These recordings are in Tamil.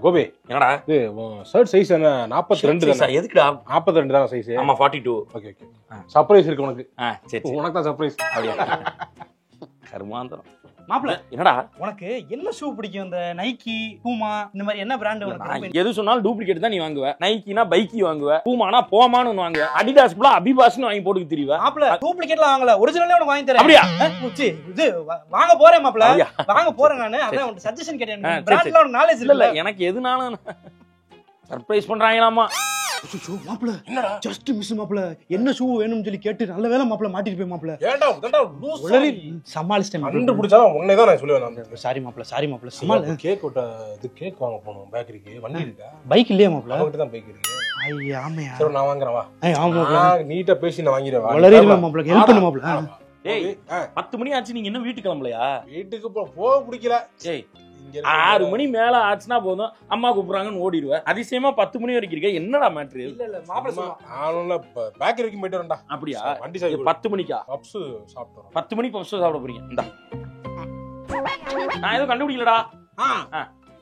கோபி என்னடா இது ஷர்ட் சைஸ் என்ன 42 தானே? எதுக்குடா? 42 தான் சைஸ். ஆமா 42. Okay okay. சர்ப்ரைஸ் இருக்கு உனக்கு. சரி உனக்கு தான் சர்ப்ரைஸ். அப்படியே கர்மாந்தரம். மாப்ள என்னடா உனக்கு என்ன ஷூ பிடிக்கும்? இந்த நைக்கி, பூமா இந்த மாதிரி என்ன பிராண்ட் உனக்கு? எது சொன்னாலும் டூப்ளிகேட் தான் நீ வாங்குவ. நைக்கினா பைக்கி வாங்குவ, பூமானா போமான்னு ஒன்னு வாங்குவ, அடிடாஸ் புலா அபிபாஸ்னு வாங்கி போட்டுக்கு தெரியுவ. மாப்ள டூப்ளிகேட்லாம் வாங்கல, ஒரிஜினலே உனக்கு வாங்கி தரேன். அப்படியா? இது வாங்க போறேன் மாப்ள, வாங்க போறேன் நானு. அதான் உனக்கு சஜஷன் கேட்டேன். பிராண்ட்ல உனக்கு நாலேஜ் இல்ல. எனக்கு எதுனாலும் சர்ப்ரைஸ் பண்றாங்களாமா. மாப்ள என்னடா ஜஸ்ட் மிஸ் மாப்ள, என்ன ஷூ வேணும்னு சொல்லி கேட்டு நல்ல வேளை மாப்ள மாட்டிட்டு போய் மாப்ள. ஏன்டா உடனே லூஸ் உளறி சமாளிச்சிட்டேன். கண்டுபிடிச்சாலும் உன்னை தான் நான் சொல்லுவேன். நான் சாரி மாப்ள சமாளி. கேக் இது கேக் வாங்க போறோம் பேக்கரிக்கு. வண்டி இருக்கா? பைக் இல்லையா மாப்ள? அவங்கிட்ட தான் பைக் இருக்கு. ஐயா ஆமையா. சரி நான் வாங்குறேன் வா. ஆமா மாப்ள, நீட்டா பேசி நான் வாங்கிடுவேன். உளறிடுவேன் மாப்ள, ஹெல்ப் பண்ணு மாப்ள. டேய் 10 மணி ஆச்சு, நீங்க இன்னும் வீட்டுக்கு கிளம்பலையா? வீட்டுக்கு போக பிடிக்கல. டேய் 6 மணி மேல ஆச்சுன்னா போதும், அம்மா கூப்பிடுறாங்கன்னு ஓடிடுவேன். அதிசயமா 10 மணி வரைக்கும் இருக்க. என்னடா மேட்ரு? இல்ல மாப்ள நானும் பேக்கரிக்கு போயிட்டு வரேன்டா. அப்படியா? வண்டி சாவி 10 மணிக்கா? பப்ஸ் சாப்பிட்டோம். 10 மணிக்கு பப்ஸ் சாப்பிட போறீங்க? இந்தா நான் எதுவும் கண்டுபிடிக்கலடா.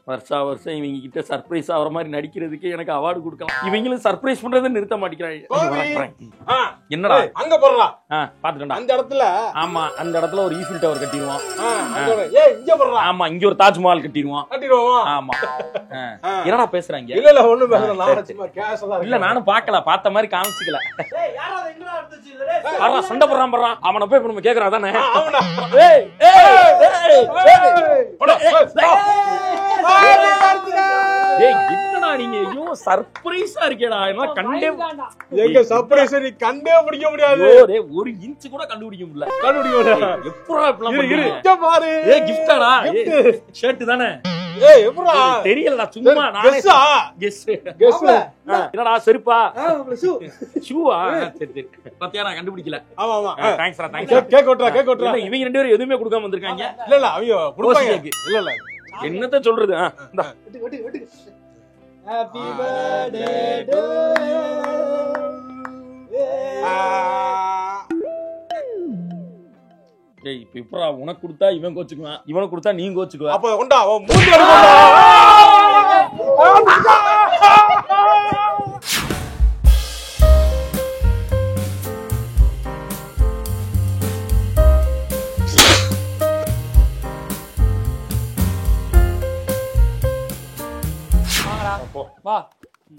வருஷம் இவங்க கிட்ட சர்ப்ரைஸ் ஆகிற மாதிரி நடிக்கிறதுக்கு எனக்கு அவார்டு கொடுக்கலாம். இவங்களும் சர்ப்ரைஸ் பண்றதை நிறுத்த மாட்டேங்கிறாங்க. என்னடா அங்க போறா? பாத்துட்டா அந்த இடத்துல. ஆமா அந்த இடத்துல ஒரு ஈஃபில் டவர் கட்டிடுவோம். ஆமா இங்க ஒரு தாஜ்மஹால் கட்டிடுவோம். ஆமா என்னடா பேசுறாங்க? இல்ல ஒண்ணும் பேசல. இல்ல நானும் பாக்கல, பார்த்த மாதிரி காமிச்சிக்கல. சண்டை போடுறான் அவனை போய் நம்ம கேக்குறா தானே. என்னடா நீங்க ஐயோ சர்ப்ரைஸா இருக்கேடா. கண்டே எங்க சர்ப்ரைஸ் நீ கண்டே பிடிக்க முடியாது. ஒரு இன்ச் கூட கண்டுபிடிக்க முடியல. எப்படா இப்பலாம் இங்க பாரு. கிஃப்டாடா? ஷர்ட் தானே? எப்படா தெரியலடா, சும்மா நானே கெஸ். என்னடா செருப்பா? ஷூவா? சரி சரி பத்தியா நான் கண்டுபிடிக்கல. ஆமா ஆமா தேங்க்ஸ்டா தேங்க்ஸ். கேக் ஓட்றா. இவங்க ரெண்டு பேரும் எதுவுமே கொடுக்காம வந்திருக்காங்க. இல்ல அவங்க கொடுப்பாங்க. இல்ல என்னத்த சொல்றது? ஹேப்பி பர்த்டே டு டேய் இப்ப உனக்கு கொடுத்தா இவன் கோச்சுக்குவான், இவனுக்கு கொடுத்தா நீ கோச்சுக்குவ. அப்ப கொண்டா மூஞ்சி எடுக்கடா. வா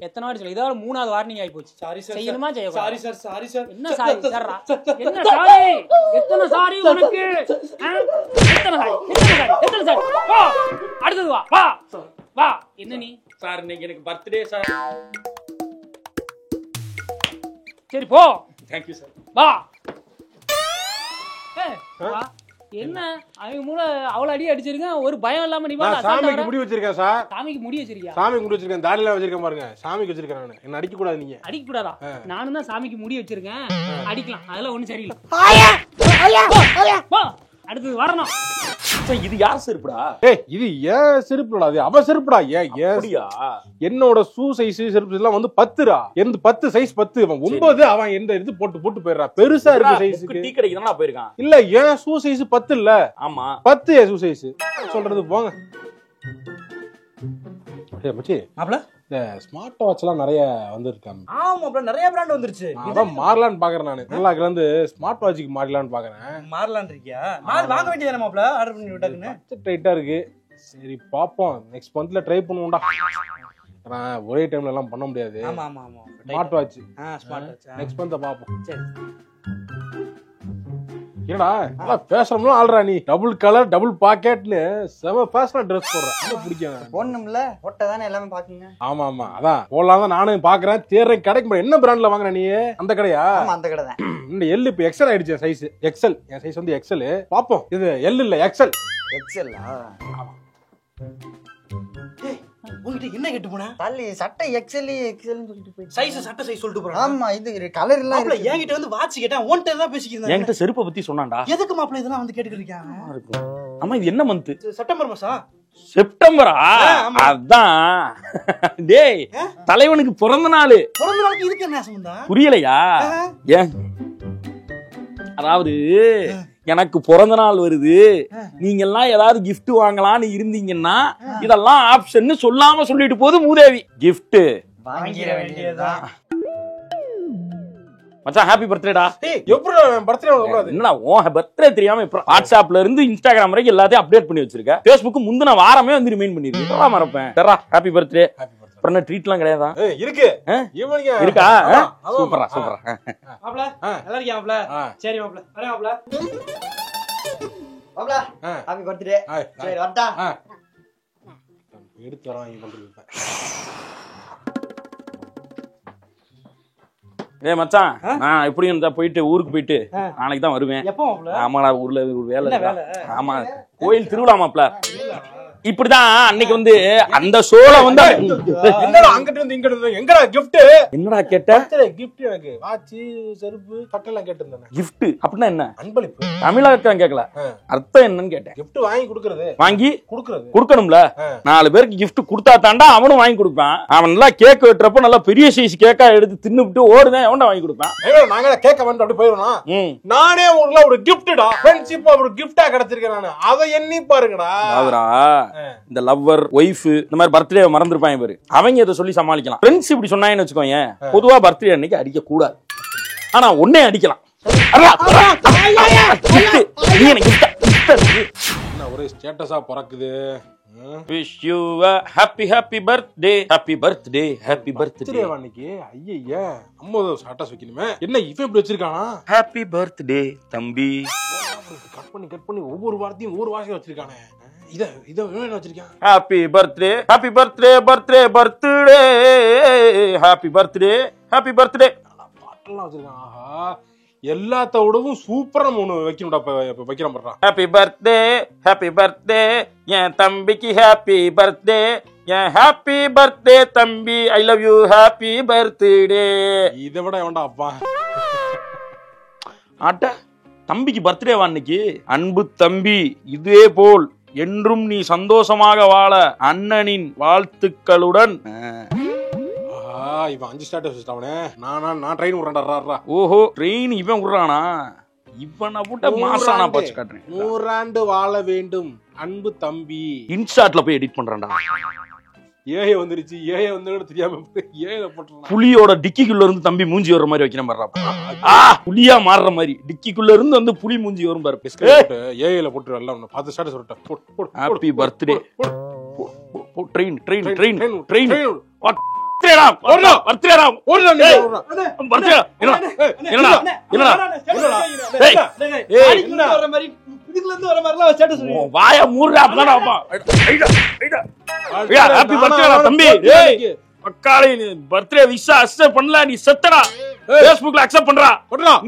எத்தனை வாட்டி சொல்லு, இதோட 3வது வார்னிங் ஆயி போச்சு. Sorry sir. செய்யணுமா செய்யக்கூடாது? Sorry sir. என்ன சாரி சார்ரா? என்ன சாரி? எத்தனை சாரி உனக்கு? எத்தனை சாரி? வா அடுத்தது வா. என்ன நீ? சார் இன்னைக்கு எனக்கு பர்த்டே சார். சரி போ. Thank you sir. வா. வா. என்ன அவங்க மூளை அவ்வளவு அடி அடிச்சிருக்கேன், ஒரு பயம் இல்லாம நீ வா. சாமிக்கு முடி வச்சிருக்கேன் சார். சாமிக்கு முடி வச்சிருக்கியா? சாமிக்கு முடி வச்சிருக்கேன், தாடில வச்சிருக்கேன் பாருங்க. சாமிக்கு வச்சிருக்கேன் நான். என்ன அடிக்க கூடாது நீங்க. அடிக்க கூடாதா? நானும் தான் சாமிக்கு முடி வச்சிருக்கேன், அடிக்கலாம். அதெல்லாம் ஒண்ணும் சரியில்லை. அடுத்தது வரணும். இது யார் செருப்புடா? இது ஏன் செருப்புடா? அது அவ செருப்புடா. அப்படியா? என்னோட ஷூ சைஸ் செருப்பு எல்லாம் வந்து 10ரா. எந்த 10 சைஸ் 10. அவன் 9 அவன் எந்த இது போட்டு போயிடுறா. பெருசா இருக்கு சைஸ்க்கு. டீ கடைக்கு தானடா போயிருக்கான். இல்ல ஏன் ஷூ சைஸ் 10 இல்ல. ஆமா 10 ஷூ சைஸ் சொல்றது போங்க. மச்சி மாப்ள இந்த ஸ்மார்ட் வாட்ச் எல்லாம் நிறைய வந்திருக்காங்க. ஆமா மாப்ள, நிறைய பிராண்ட் வந்துருச்சு. அதான் மாறலான்னு பாக்குறேன் நானு. நல்லா இருந்து ஸ்மார்ட் வாட்சுக்கு மாறலான்னு பாக்குறேன். மாறலான்னு இருக்கியா? நான் வாங்க வேண்டியதானே மாப்ள, ஆர்டர் பண்ணி விட்டாக்குன்னு. டைட்டா இருக்கு. சரி பாப்போம், நெக்ஸ்ட் மந்த்ல ட்ரை பண்ணுவோம்டா. ஒரே டைம்ல எல்லாம் பண்ண முடியாது. ஆமா smart watch. Smart watch next month பாப்போம். சரி. என்னடா நல்லா பேசணும்னா ஆல்ரா நீ. டபுள் கலர் டபுள் பாக்கெட்னு செம ஃபேஷனா ட்ரெஸ் போடுற. ரொம்ப பிடிக்கும். போடணும்ல, போட்டா தானே எல்லாமே பாக்குங்க. ஆமா அதான் போடலாம் தான் நானும் பாக்குறேன். தேர்ற கடைக்கு என்ன பிராண்ட்ல வாங்குற நீ? அந்த கடையா? ஆமா அந்த கடை தான். இந்த எல் இப்ப எக்ஸல் ஆயிடுச்சு சைஸ். எக்ஸல் என் சைஸ் வந்து எக்ஸல். பாப்போம். இது எல் இல்ல எக்ஸல். எக்ஸல். ஆமா. உன்கிட்ட என்ன கேட்டு போனா? தள்ளி சட்டை எக்ஸல் சொல்லிட்டு போய் சைஸ் சட்டை சைஸ் சொல்லிட்டு போறான். ஆமா இது கலர் எல்லாம் மாப்ள என்கிட்ட வந்து வாட்ச் கேட்டா ஓன்ட்ட தான் பேசிக்கிறேன். என்கிட்ட செருப்பை பத்தி சொன்னான்டா. எதுக்கு மாப்ள இதெல்லாம் வந்து கேட்டுக்கிட்டு இருக்காங்க? ஆமா இது என்ன மந்த்? செப்டம்பர் மாசம். செப்டம்பரா? அதான் டேய் தலைவனுக்கு பிறந்த நாள். பிறந்த நாளுக்கு இதுக்கு என்ன சம்பந்தம்? புரியலையா? ஏன் அதாவது எனக்கு பிறந்த நாள் வருது, நீங்க எல்லாம் ஏதாவது gift வாங்கலாம்னு இருந்தீங்கன்னா இதெல்லாம் ஆப்ஷன் சொல்லாம சொல்லிட்டு போகுது மூதேவி. gift வாங்கிட வேண்டியதுதான். மச்சான் ஹாப்பி பர்த்டேடா. எப்படி பர்த்டே கூடாது? என்னடா உன் பர்த்டே தெரியாம இப்ப வாட்ஸ்அப்ல இருந்து இன்ஸ்டாகிராம் வரைக்கும் எல்லாத்தையும் அப்டேட் பண்ணி வச்சிருக்க. Facebook முந்தின வாரமே வந்து ரிமைண்ட் பண்ணிருக்கேன். மறப்பேன். சரா ஹாப்பி பர்த்டே. அப்புறம் என்ன ட்ரீட்லாம் கிடையாதா? இருக்கு. இருக்கா? சூப்பரா சூப்பரா. மாப்ள நல்லா இருக்கியா மாப்ள? சரி மாப்ள. வரேன் மாப்ள. மாப்ள ஹாப்பி பர்த்டே. சரி வரட்டா. எடுத்து வரேன் இங்க பண்றது. ஏய் மச்சான், நான் எப்படியும் இருந்தா போயிட்டு ஊருக்கு போயிட்டு நாளைக்கு தான் வருவேன். எப்போ மாப்ள? ஆமாடா, ஊர்ல ஒரு வேலை இருக்கு. ஆமா, கோயில் திருவிழா மாப்ள. இப்படிதான் அன்னைக்கு வந்து அந்த ஷோல வந்து என்னடா அங்கிட்டு வந்து இங்கிட்டு வந்து எங்கடா gift? என்னடா கேட்ட? gift எனக்கு வாட்ச், செருப்பு, கட்டெல்லாம் கேட்டிருந்தேன். gift அப்படின்னா என்ன? அன்பளிப்பு. தமிழா இருக்கான் கேட்கல, அர்த்தம் என்னன்னு கேட்டேன். gift வாங்கி கொடுக்கறது. வாங்கி கொடுக்கறது. கொடுக்கணும்ல. 4 பேருக்கு gift கொடுத்தா தாண்டா அவனும் வாங்கி கொடுப்பான். அவன் நல்லா கேக் வெட்டுறப்ப நல்லா பெரிய சைஸ் கேக்கா எடுத்து தின்னுபிட்டு ஓடுதான் எவன்டா வாங்கி கொடுப்பான். நாங்க கேட்க வந்து அப்படி போயிடணும். நானே உங்களுக்கு ஒரு கிஃப்டா ஃப்ரெண்ட்ஷிப் ஒரு கிஃப்டா கிடைச்சிருக்கேன். நானு அதை எண்ணி பாருங்கடா. அவரா இந்த லவ்வர் ஒய்ஃப் இந்த மாதிரி பர்த்டே மறந்துருப்பாங்க பாரு, அவங்க இதை சொல்லி சமாளிக்கலாம். ஃப்ரெண்ட்ஸ் இப்படி சொன்னாங்கன்னு வச்சுக்கோங்க, பொதுவா பர்த்டே அன்னைக்கு அடிக்க கூடாது. ஆனா ஒன்னே அடிக்கலாம். ஒரே ஸ்டேட்டஸா பறக்குது. Wish you a happy happy birthday, happy birthday, happy birthday. அன்னைக்கு ஐயா அம்மா ஸ்டேட்டஸ் வைக்கணுமே. என்ன இவன் இப்படி வச்சிருக்கானா? Happy birthday தம்பி. கட் பண்ணி ஒவ்வொரு வார்த்தையும் ஒவ்வொரு வார்த்தையும் வச்சிருக்கானே. இத வச்சிருக்கான். Happy birthday, happy birthday, birthday, birthday, happy birthday, happy birthday. பாட்டெல்லாம் வச்சிருக்கான். ஆஹா, எல்லாத்த விடவும் சூப்பரா ஒண்ணு வைக்கணும்டா. இப்ப வைக்கிற மாட்டான். Happy birthday, happy birthday, என் தம்பிக்கு happy birthday, என் happy birthday தம்பி, I love you, happy birthday. இதை விட வேண்டா அப்பா. ஆட்ட தம்பிக்கு பர்த்டே அன்னைக்கு, அன்பு தம்பி இதே போல் என்றும் நீ சந்தோஷமாக வாழ அண்ணனின் வாழ்த்துக்களுடன். இவன் 5 ஸ்டார்டர்ஸ் வச்சிட்டானே. நான் ட்ரெயின் விடுறேன்டா. ஓஹோ, ட்ரெயின் இவன் விடுறானா? இவனை போட்ட மாசானா பாச்சு காட்டுறேன். 100 ஆண்டு வாழ வேண்டும் அன்பு தம்பி. இன்ஸ்டாட்ல போய் எடிட் பண்றான்டா. ஏஐ வந்துருச்சு. ஏஐ வந்து தெரியாம ஏஐ போட்டுறான். புலியோட டிக்கிக்குள்ள இருந்து தம்பி மூஞ்சி வர்ற மாதிரி வைக்கிற மாதிரிடா. புலியா மாறுற மாதிரி டிக்கிக்குள்ள இருந்து வந்து புலி மூஞ்சி வரும் பாரு. ஏஐல போட்டு எல்லாம் 10 ஸ்டார்டஸ் சொல்லிட்டேன். Happy birthday. Train train train train வாய மூடுறா. ஹாப்பி பர்த்டே தம்பி. பக்காளி பர்த்டே விஷ் அக்செப்ட் பண்ணல, நீ செத்தடா. Facebookல அக்செப்ட் பண்றா,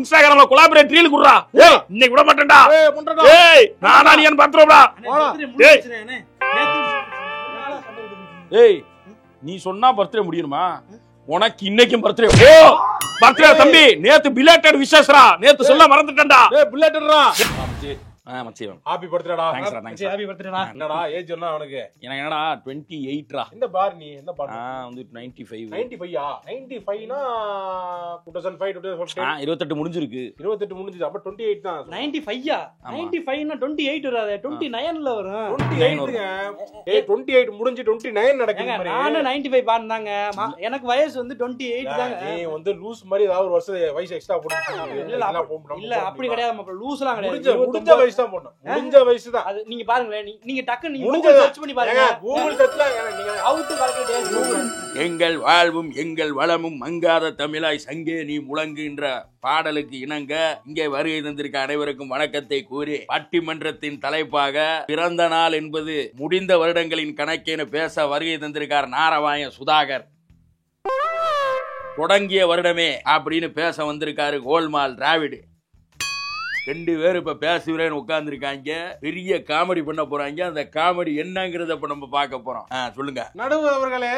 இன்ஸ்டாகிராம்ல கொலாபரேட் ரீல் குடுறா. ஏய் இன்னைக்கு விட மாட்டேன்டா. ஏய் நானா நீ என்ன பாத்துறோம்டா. ஏய் நீ சொன்னா பர்த்டே முடியுமா? உனக்கு இன்னைக்கும் பர்த்டே. ஓ பர்த்டே தம்பி, நேத்து பிலேட்டட் விஷஸ்ரா. நேத்து சொல்ல மறந்துட்டேன்டா. ஏய் பிலேட்டட்ரா. மச்சியம் ஹாப்பி பர்த்டேடா. தேங்க்ஸ் டா. தேங்க்ஸ். ஹாப்பி பர்த்டேடா. என்னடா ஏஜ் என்ன உனக்கு? எனக்கு என்னடா 28 ரா. இந்த பார் நீ என்ன பார்? வந்து 95. 95 ஆ? 95 னா 2005 2014 28 முடிஞ்சிருக்கு. 28 முடிஞ்சது. அப்ப 28 தான். 95 ஆ? 95 னா 28 வராதே. 29 ல வரும். 28ங்க. ஏய் 28 முடிஞ்சு 29 நடக்குது மாதிரி. நானே 95 பாருங்க. எனக்கு வயசு வந்து 28 தாங்க. நீ வந்து லூஸ் மாதிரி ஏதாவது ஒரு வருஷம் வயசு எக்ஸ்ட்ரா போடுறீங்க. இல்ல அப்படி கிடையாது மாப்ள. லூஸ்லாம் கிடையாது. முடிஞ்ச வயசு தான் போடணும். முடிஞ்ச வயசு தான். அது நீங்க பாருங்களே, நீங்க டக்கு நீங்க கூகுள் சர்ச் பண்ணி பாருங்க. கூகுள் சர்ச்ல நீங்க அவுட் கால்குலேட். எங்கள் வாழ்வும் எங்கள் வளமும் மங்காத தமிழாய் சங்கே நீ முழங்குகின்ற பாடலுக்கு இணங்க இங்கே வருகை தந்திருக்க அனைவருக்கும் வணக்கத்தை கூறி, பட்டிமன்றத்தின் தலைப்பாக பிறந்த நாள் என்பது முடிந்த வருடங்களின் கணக்கென பேச வருகை தந்திருக்கார் நாரவாய சுதாகர். தொடங்கிய வருடமே அப்படின்னு பேச வந்திருக்காரு கோல்மால் டிராவிடு. 2 பேரும் இப்ப பேசுகிறேன்னு உட்கார்ந்துருக்காங்க. பெரிய காமெடி பண்ண போறாங்க. அந்த காமெடி என்னங்கிறத இப்ப நம்ம பார்க்க போறோம். சொல்லுங்க நடுவர் அவர்களே.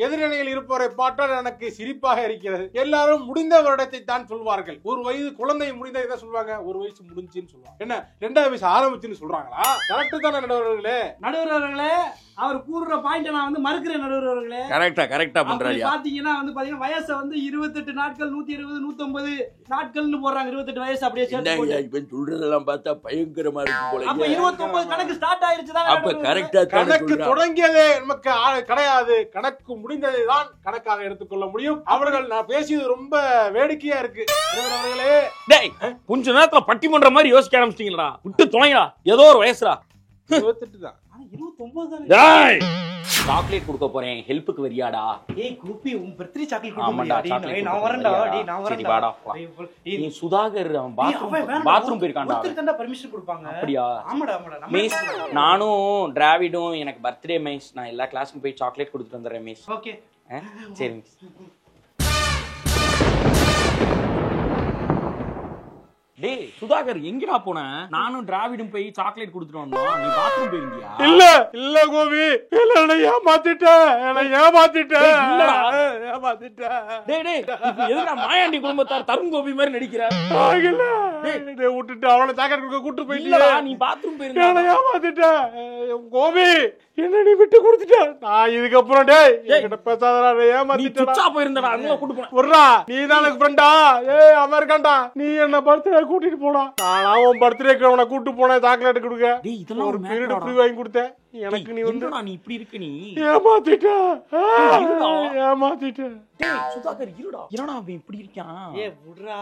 எதிரணியில் இருப்பவரை பார்த்தால் எனக்கு சிரிப்பாக இருக்கிறது. எல்லாரும் முடிந்த வருடத்தை தான் சொல்வார்கள். ஒரு வயது குழந்தை முடிந்த இதை சொல்லுவாங்க, ஒரு வயசு முடிஞ்சுன்னு சொல்லுவாங்க. என்ன 2வது வயசு ஆரம்பிச்சுன்னு சொல்றாங்களா? கரெக்ட் தானே நடுவர்களே? நடுவர்களே அவர் கூறுற பாயிண்ட் நான் வந்து மறுக்கிறேன் நடுவர்களே. கரெக்டா பண்றாரு. பாத்தீங்கன்னா வந்து பாத்தீங்கன்னா வயசை வந்து 28 நாட்கள் 120 150 நாட்கள்னு போடுறாங்க. 28 வயசு அப்படியே சேர்த்து இவன் சொல்றதெல்லாம் பார்த்தா பயங்கரமா இருக்கும் போல. அப்ப 29 கணக்கு ஸ்டார்ட் ஆயிருச்சு தான். அப்ப கரெக்டா கணக்கு தொடங்கியதே நமக்கு கிடையாது, கணக்கு முடிந்ததை தான் கணக்காக எடுத்துக்கொள்ள முடியும். அவர்கள் நான் பேசியது ரொம்ப வேடிக்கையா இருக்கு அவர்களே. டேய் கொஞ்ச நேரத்துல பட்டிமன்ற மாதிரி யோசிக்க ஆரம்பிச்சிட்டீங்களா? விட்டு தொலைங்கடா, ஏதோ ஒரு வயசுடா. 28 தான். 29 தான். டேய் சாக்லேட் கொடுக்க போறேன், ஹெல்ப்புக்கு வரியாடா? ஏய் குப்பி உன் பர்த்டே சாக்லேட் ஆமாடா, கொடுக்க சாக்லேட் நான் வரேன்டா. டேய் நான் சரி வரேன்டா. வாடா. நீ சுதாகர் அவன் பாத்ரூம் போயிருக்கான்டா. ஒருத்தர்டா பெர்மிஷன் கொடுப்பாங்க. அப்படியா? ஆமாடா ஆமாடா. மிஸ் நானும் டிராவிடும் எனக்கு பர்த்டே மிஸ், நான் எல்லா கிளாஸ்க்கும் போய் சாக்லேட் கொடுத்துட்டு வந்துடுறேன் மிஸ். ஓகே சரி மிஸ். டேய் சுதாகர் எங்கடா போன? நானும் டிராவிடும் போய் சாக்லேட் கொடுத்துட்டு வந்தோம், நீ பாத்ரூம் போயிருந்தியா? இல்ல கோபி, என்ன ஏமாத்திட்ட. டேய் டேய் இப்போ எதுக்கு மாயாண்டி குடும்பத்தார் தருண் கோபி மாதிரி நடிக்கிற? டேய் விட்டுட்டு அவளை சாக்லேட் கொடுக்க கூட்டி போயிட்டியா? இல்லடா நீ பாத்ரூம் போயிருந்தியா? என்ன ஏமாத்திட்ட கோபி, என்ன நீ விட்டு கொடுத்துட்ட. நான் இதுக்கப்புறம் டேய் என்கிட்ட பேசாதடா, நீ ஏமாத்திட்டடா. சுச்சா போயிருந்தடா, அங்க கூட்டி போன. வர்றா, நீ தான் எனக்கு ஃப்ரெண்டா? ஏய் அமெரிக்கான்டா, நீ என்ன பர்த்டே கூட்டிட்டு போடா. நானா உன் பர்த்டேக்கு அவனை கூட்டு போனேன் சாக்லேட் கொடுக்க. டேய் இதெல்லாம் ஒரு ஒரு பீரியட் மேட்டரா? ஃப்ரீ வாங்கி கொடுத்தேன். எனக்கு நீ வந்து என்னடா நீ இப்படி இருக்க? நீ ஏமாத்திட்ட. இருடா. ஏமாத்திட்ட. டேய் சுதாகர் இருடா, என்னடா அவன் இப்படி இருக்கான்? ஏய் விடுடா.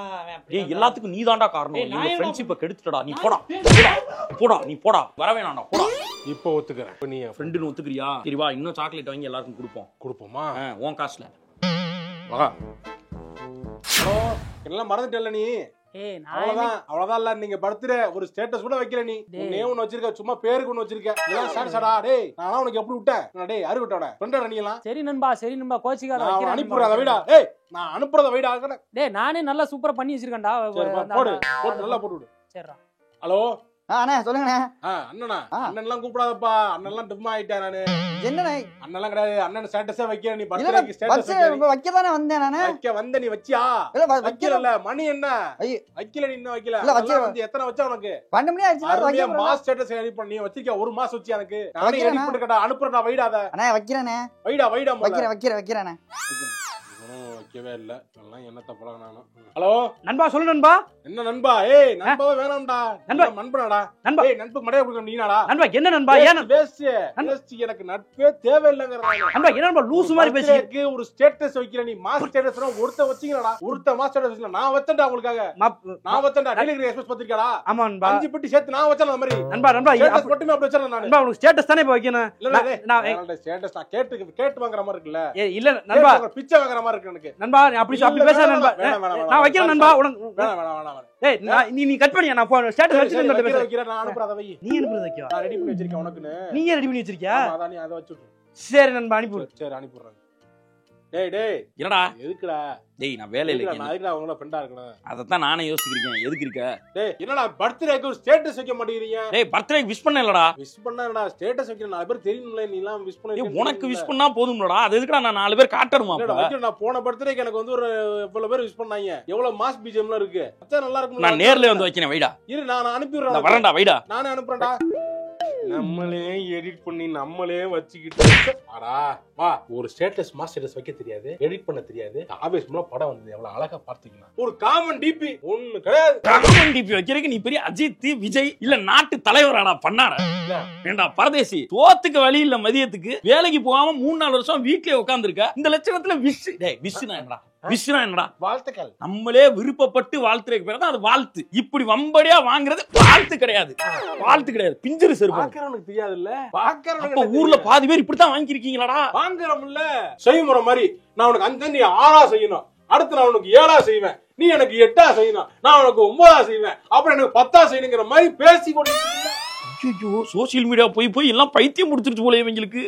டேய் எல்லாத்துக்கும் நீதான்டா காரணம். நான் இந்த என்ன ஃப்ரெண்ட்ஷிப்பை கெடுத்துடா. நீ போடா நீ போடா, வர வேணாம்டா, போடா. இப்போ ஒத்துக்கறேன். இப்போ நீ ஃப்ரெண்டுன்னு ஒத்துக்கிறியா? சரி வா, இன்னும் சாக்லேட் வாங்கி எல்லாருக்கும் கொடுப்போமா? உன் காசுல வா. ஹலோ, எல்லாம் மறந்துட்டல நீ? ஏய் நான் அவ்வளவுதான் இல்ல. நீங்க பர்த்டே ஒரு ஸ்டேட்டஸ் கூட வைக்கல. நீ ஒண்ணே ஒண்ணு வச்சிருக்க, சும்மா பேருக்கு ஒண்ணு வச்சிருக்க. இதெல்லாம் ஸ்டேட்டஸ்டா? டேய் நான் உனக்கு எப்படி விட்டேன்? டேய் யாரு விட்டோட ஃப்ரெண்டா நீ எல்லாம்? சரி நண்பா கோச்சிக்காத. நான் அனுப்புறத வைடா. ஏய் நான் அனுப்புறத வைடா. டேய் நானே நல்லா சூப்பரா பண்ணி வச்சிருக்கேன்டா. போடு நல்லா போட்டு விடு. சரிடா. ஹலோ அண்ணே சொல்லுங்கண்ணே. அண்ணனா? அண்ணன்லாம் கூப்பிடாதப்பா, அண்ணன்லாம் டிம்மா ஆயிட்டேன் நானு. என்னண்ணே? அண்ணன்லாம் கிடையாது, அண்ணன் ஸ்டேட்டஸே வைக்க. நீ இல்ல பர்த்டேக்கு ஸ்டேட்டஸ் வைக்கதானே வந்தேன் நானு. வைக்க வந்த நீ வச்சியா? இல்ல வைக்கல. மணி என்ன ஐயோ வைக்கல? நீ இன்னும் வைக்கல. இல்ல, வைக்கல. வந்து எத்தனை வச்சா உனக்கு? 12 மணி ஆயிடுச்சு. அருமையா மாஸ் ஸ்டேட்டஸ் எடிட் பண்ணி வச்சிருக்க. ஒரு மாஸ் வச்சு எனக்கு நானே எடிட் பண்ணிட்டா. அனுப்புறடா வைடாத. அண்ணே வைக்கிறேனே. வைடா வைக்கிறேனே. வைக்கவே இல்ல. எல்லாம் என்னத்த பழக நானும். ஹலோ நண்பா சொல்லு நண்பா. என்ன நண்பா? ஏய் நண்பாவே வேணாம்டா. நண்பனாடா. நண்பா ஏய் நட்பு மடைய கொடுக்க நீனாடா? நண்பா என்ன நண்பா? ஏன் வேஸ்ட் எனக்கு நட்பே தேவையில்லைங்கறானே. நண்பா என்ன நண்பா லூஸ் மாதிரி பேசிட்டு ஒரு ஸ்டேட்டஸ் வைக்கிற நீ? மாஸ் ஸ்டேட்டஸ்னா ஒருத்த வச்சீங்கடா. ஒருத்த மாஸ் ஸ்டேட்டஸ் வச்சீங்க. நான் வச்சேன்டா உங்களுக்காக. நான் வச்சேன்டா. Telegram express பத்திரிக்கைடா. ஆமா நண்பா. 5 பெட்டி சேர்த்து நான் வச்சேன். அந்த மாதிரி நண்பா ஸ்டேட்டஸ் மட்டுமே அப்படி வச்சேன் நான். நண்பா உனக்கு ஸ்டேட்டஸ் தானே இப்ப வைக்கணும். இல்ல ஸ்டேட்டஸ் நான் கேட்டு வாங்குற மாதிரி இருக்குல்ல. இல்ல நண்பா பிச்சை வாங்குற மாதிரி இருக்கு எனக்கு. நண்பா அப்படி பேசாத நண்பா. நான் வைக்கிறேன் நண்பா. வேணாம். ஏய் நீ கட் பண்ணி நான் போன் ஸ்டேட்டஸ் வச்சிட்டு வைக்கிறேன். நான் அனுப்புறத வை. நீ அனுப்புறது வைக்க. நான் ரெடி பண்ணி வச்சிருக்கேன் உனக்குன்னு. நீ ரெடி பண்ணி வச்சிருக்கியா? அதான் நீ அத வச்சு விடு. சரி நண்பா அனுப்பி விடு. சரி அனுப்பிடுறேன். டேய் என்னடா? எதுக்குடா? டேய் நான் வேலையில இருக்கேன். நான் எதுக்குடா உங்களோட ஃப்ரெண்டா இருக்கணும்? அதத்தான் நானே யோசிக்கிறேன். எதுக்கு இருக்க? டேய் என்னடா பர்த்டேக்கு ஒரு ஸ்டேட்டஸ் வைக்க மாட்டேங்கிறீங்க? டேய் பர்த்டே விஷ் பண்ணலடா. விஷ் பண்ணடா. ஸ்டேட்டஸ் வைக்கிற 4 பேர் தெரியும்ல. நீ எல்லாம் விஷ் பண்ணி உனக்கு விஷ் பண்ணா போதும்லடா. அது எதுக்குடா நான் 4 பேர் காட்டணுமா? நான் போன பர்த்டேக்கு எனக்கு வந்து ஒரு எவ்வளவு பேர் விஷ் பண்ணாங்க. எவ்வளவு மாஸ் பிஜிஎம்ல இருக்கு. அதான் நல்லா இருக்கும். நான் நேர்ல வந்து வைக்கிறேன். வைடா. இரு நான் அனுப்பிடுறேன். நான் வரேன்டா. வைடா. நானே அனுப்புறேன்டா. நம்மளே எடிட் பண்ணி நம்மளே வச்சுக்கிட்டு வா. ஒரு ஸ்டேட்டஸ் மாஸ் ஸ்டேட்டஸ் வைக்க தெரியாது, எடிட் பண்ண தெரியாது. ஆவேசமா படம் வந்து எவ்வளவு அழகா பார்த்துக்கலாம். ஒரு காமன் டிபி ஒண்ணு கிடையாது. காமன் டிபி வைக்கிறதுக்கு நீ பெரிய அஜித் விஜய் இல்ல நாட்டு தலைவராடா பண்ணாட. ஏண்டா பரதேசி, தோத்துக்கு வழி இல்ல மதியத்துக்கு வேலைக்கு போகாம 3-4 வருஷம் வீட்லயே உட்கார்ந்துருக்க. இந்த லட்சணத்துல விஷ். டேய் விஷ் என்னடா? விஷயம் என்னடா? வாழ்த்துக்கள். நம்மளே விருப்பப்பட்டு வாழ்த்துறதுக்கு பேர் தான் அது வாழ்த்து. இப்படி வம்படியா வாங்குறது வாழ்த்து கிடையாது. வாழ்த்து கிடையாது. பிஞ்சிரு செருப்பு. பாக்குறவனுக்கு தெரியாது இல்ல. பாக்குறவனுக்கு அப்ப ஊர்ல பாதி பேர் இப்படித்தான் வாங்கிருக்கீங்களாடா? வாங்குறோம்ல. செய்முறை மாதிரி நான் உனக்கு 5 நீ 6 செய்யணும். அடுத்து நான் உனக்கு 7 செய்வேன். நீ எனக்கு 8 செய்யணும். நான் உனக்கு 9 செய்வேன். அப்புறம் எனக்கு 10 செய்யணுங்கிற மாதிரி பேசி கொண்டிருக்கீங்க. ஐயோ சோசியல் மீடியா போய் எல்லாம் பைத்தியம் முடிச்சிருச்சு போல இவங்களுக்கு.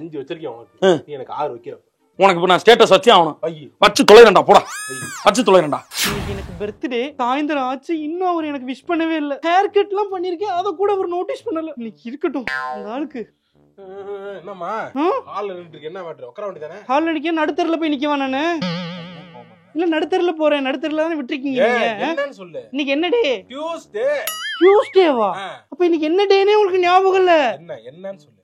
5 வச்சிருக்கேன் உனக்கு. நீ எனக்கு 6 வைக்கிற. உனக்கு இப்ப நான் ஸ்டேட்டஸ் வச்சே ஆகணும். வச்சு தொலைறேன்டா. போடா வச்சு தொலைறேன்டா. எனக்கு பர்த்டே சாயந்தரம் ஆச்சு, இன்னும் அவர் எனக்கு விஷ் பண்ணவே இல்ல. ஹேர் கட் எல்லாம் பண்ணிருக்கேன், அத கூட அவர் நோட்டீஸ் பண்ணல. இன்னைக்கு இருக்கட்டும் அந்த ஆளுக்கு. என்னம்மா ஹால்ல நின்னுட்டு என்ன மேட்டர்? உட்கார வேண்டியதானே? ஹால்ல நிக்க நடுத்தரல போய் நிக்கவா நானு? இல்ல நடுத்தரல போறேன். நடுத்தரல தானே விட்டுருக்கீங்க. என்னன்னு சொல்லு. இன்னைக்கு என்ன டே? டியூஸ்டே. டியூஸ்டேவா? அப்ப இன்னைக்கு என்ன டேனே உங்களுக்கு ஞாபகம் இல்ல? என்னன்னு சொல்லு.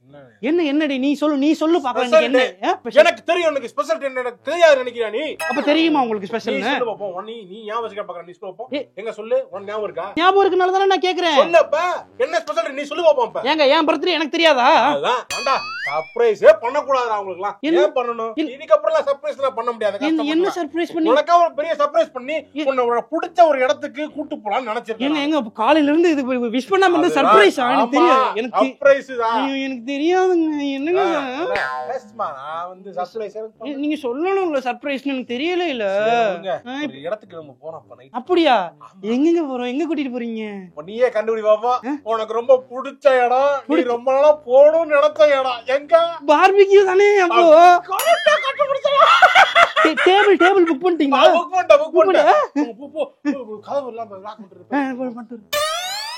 என்ன டே? நீ சொல்லு பாக்கலாம். இன்னைக்கு என்ன? எனக்கு தெரியும் உனக்கு ஸ்பெஷல் டே எனக்கு தெரியாது நினைக்கிறியா நீ? அப்ப தெரியுமா உங்களுக்கு ஸ்பெஷல்? நீ சொல்லு பாப்போம். நீ ஞாபகம் வச்சுக்க பாக்குற. நீ சொல்லு பாப்போம். எங்க சொல்லு. உனக்கு ஞாபகம் இருக்கா? ஞாபகம் இருக்கனால தான நான் கேக்குறேன். சொல்லப்பா. என்ன ஸ்பெஷல் நீ சொல்லு பாப்போம். இப்ப ஏங்க என் பர்த்டே எனக்கு தெரியாதா? அதான் அண்டா சர்ப்ரைஸே பண்ண கூடாதுடா உங்களுக்குலாம். ஏன் பண்ணனும்? இதுக்கு அப்புறம்லாம் சர்ப்ரைஸ்லாம் பண்ண முடியாது. என்ன சர்ப்ரைஸ் பண்ணி? உனக்கு ஒரு பெரிய சர்ப்ரைஸ் பண்ணி உன்னை பிடிச்ச ஒரு இடத்துக்கு கூட்டி போலாம்னு நினைச்சிருக்கேன். எங்க காலையில இருந்து இது விஷ் பண்ணாம இருந்த சர்ப்ரைஸ் எனக்கு தெரியாது. எனக்கு சர்ப்ரைஸ் தான். எனக்கு தெரியாதுங்க. என்னங்க நான் வந்து சர்ப்ரைஸ் நீங்க சொல்லணும்ல சர்ப்ரைஸ்னு எனக்கு தெரியல இல்ல. ஒரு இடத்துக்கு நம்ம போறோம் அப்ப நைட். அப்படியா? எங்கங்க போறோம்? எங்க கூட்டிட்டு போறீங்க? நீயே கண்டுபிடி பாப்பா. உனக்கு ரொம்ப பிடிச்ச இடம், நீ ரொம்ப நாளா போகணும்னு நினைச்ச இடம் எங்க? பார்பிக்யூ தானே. அப்போ டேபிள் புக் பண்ணிட்டீங்களா? புக் பண்ணிட்டேன். கதவு எல்லாம் லாக் பண்ணிட்டு.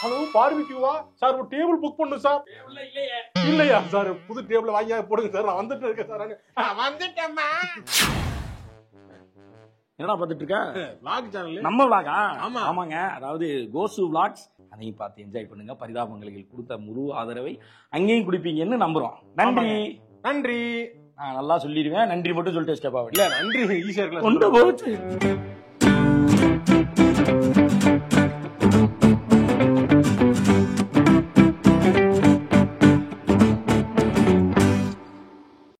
ஹலோ பார்பிக்யூவா சார்? ஒரு டேபிள் புக் பண்ணணும் சார். இல்லையா சார்? புது டேபிள் வாங்கி போடுங்க சார். நான் வந்துட்டு இருக்கேன் சார். வந்துட்டேம்மா. என்னடா பார்த்துட்டு இருக்க? vlog channel. நம்ம vlog-ஆ? ஆமாங்க. அதாவது கோசு vlogs. அதையும் பார்த்து என்ஜாய் பண்ணுங்க. பரிதாபங்களுக்கு கொடுத்த முழு ஆதரவை அங்கேயும் குடிப்பீங்கன்னு நம்புறோம். நன்றி. நான் நல்லா சொல்லிடுவேன். நன்றி மட்டும் சொல்லிட்டு ஸ்டெப் ஆகும். இல்ல நன்றி ஈஸியா இருக்குல்ல. கொண்டு போச்சு.